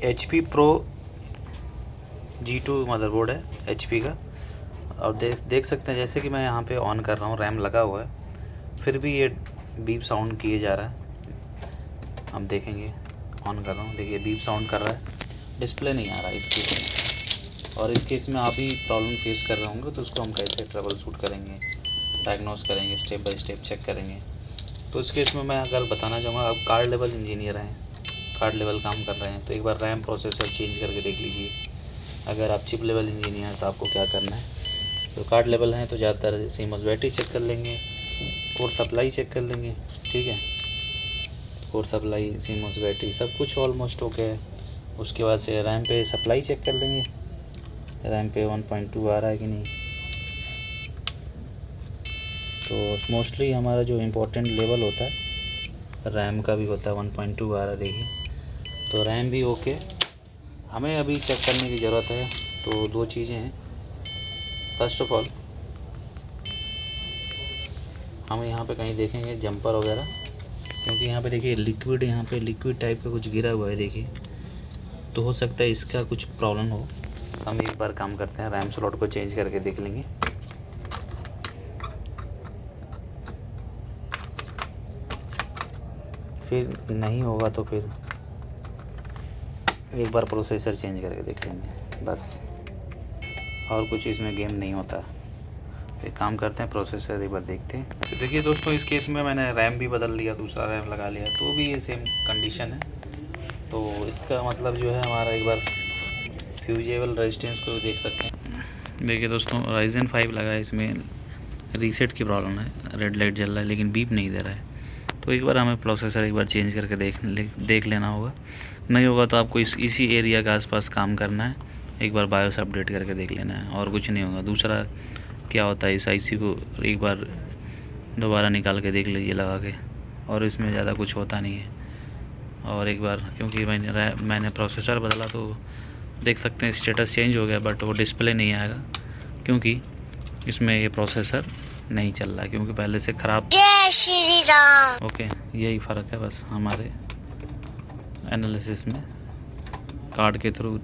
HP Pro G2 motherboard है HP का। और देख सकते हैं जैसे कि मैं यहाँ पे ऑन कर रहा हूँ, रैम लगा हुआ है, फिर भी ये बीप साउंड किए जा रहा है। हम देखेंगे, ऑन कर रहा हूँ, देखिए बीप साउंड कर रहा है, डिस्प्ले नहीं आ रहा इस केस में। और इस केस में आप ही प्रॉब्लम फेस कर रहे होंगे, तो उसको हम कैसे ट्रबल शूट करेंगे, डायग्नोस करेंगे, स्टेप बाय स्टेप चेक करेंगे। तो इस केस में मैं अगर बताना चाहूँगा, आप कार्ड लेवल इंजीनियर हैं, कार्ड लेवल काम कर रहे हैं, तो एक बार रैम प्रोसेसर चेंज करके देख लीजिए। अगर आप चिप लेवल इंजीनियर हैं तो आपको क्या करना है, तो कार्ड लेवल हैं तो ज़्यादातर सीमोस बैटरी चेक कर लेंगे, कोर सप्लाई चेक कर लेंगे, ठीक है। कोर सप्लाई, सीमोस बैटरी सब कुछ ऑलमोस्ट ओके है। उसके बाद से रैम पे सप्लाई चेक कर लेंगे, रैम पे 1.2 आ रहा है कि नहीं। तो मोस्टली हमारा जो इम्पोर्टेंट लेवल होता है रैम का भी होता है, 1.2 आ रहा है देखिए। तो रैम भी ओके, हमें अभी चेक करने की ज़रूरत है। तो दो चीज़ें हैं, फर्स्ट ऑफ ऑल हम यहाँ पे कहीं देखेंगे जंपर वगैरह, क्योंकि यहाँ पे देखिए लिक्विड, यहाँ पे लिक्विड टाइप का कुछ गिरा हुआ है देखिए, तो हो सकता है इसका कुछ प्रॉब्लम हो। हम एक बार काम करते हैं, रैम स्लॉट को चेंज करके देख लेंगे। फिर नहीं होगा तो फिर एक बार प्रोसेसर चेंज करके देख लेंगे बस, और कुछ इसमें गेम नहीं होता। एक काम करते हैं, प्रोसेसर एक बार देखते हैं। तो देखिए दोस्तों, इस केस में मैंने रैम भी बदल लिया, दूसरा रैम लगा लिया, तो भी ये सेम कंडीशन है। तो इसका मतलब जो है हमारा, एक बार फ्यूजेबल रेजिस्टेंस को देख सकते हैं। देखिए दोस्तों, Ryzen 5 लगा है, इसमें रीसेट की प्रॉब्लम है, रेड लाइट जल रहा है लेकिन बीप नहीं दे रहा है। तो एक बार हमें प्रोसेसर एक बार चेंज करके देख लेना होगा। नहीं होगा तो आपको इसी एरिया के आसपास काम करना है, एक बार बायोस अपडेट करके देख लेना है, और कुछ नहीं होगा। दूसरा क्या होता है, इस IC को एक बार दोबारा निकाल के देख लीजिए लगा के, और इसमें ज़्यादा कुछ होता नहीं है। और एक बार, क्योंकि मैंने प्रोसेसर बदला तो देख सकते हैं स्टेटस चेंज हो गया, बट वो डिस्प्ले नहीं आएगा क्योंकि इसमें ये प्रोसेसर नहीं चल रहा है, क्योंकि पहले से ख़राब। जय श्री राम। ओके, यही फ़र्क है बस हमारे एनालिसिस में, कार्ड के थ्रू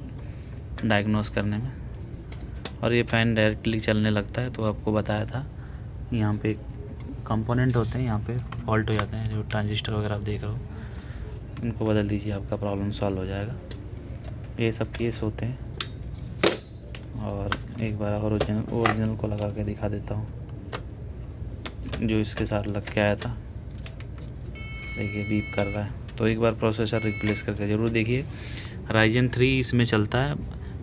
डायग्नोस करने में। और ये फ़ैन डायरेक्टली चलने लगता है, तो आपको बताया था यहाँ पे कंपोनेंट होते हैं, यहाँ पे फॉल्ट हो जाते हैं, जो ट्रांजिस्टर वगैरह आप देख रहे हो, इनको बदल दीजिए, आपका प्रॉब्लम सॉल्व हो जाएगा। ये सब केस होते हैं। और एक बार ओरिजिनल को लगा के दिखा देता हूँ, जो इसके साथ लग के आया था। देखिए बीप कर रहा है, तो एक बार प्रोसेसर रिप्लेस करके ज़रूर देखिए। Ryzen 3 इसमें चलता है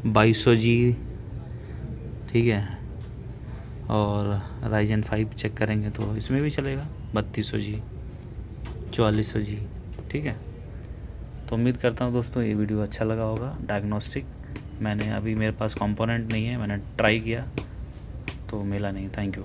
2200G, ठीक है। और Ryzen 5 चेक करेंगे तो इसमें भी चलेगा 3200G, 4400G, ठीक है। तो उम्मीद करता हूँ दोस्तों ये वीडियो अच्छा लगा होगा। डायग्नोस्टिक, मैंने अभी मेरे पास कंपोनेंट नहीं है, मैंने ट्राई किया तो मिला नहीं। Thank you.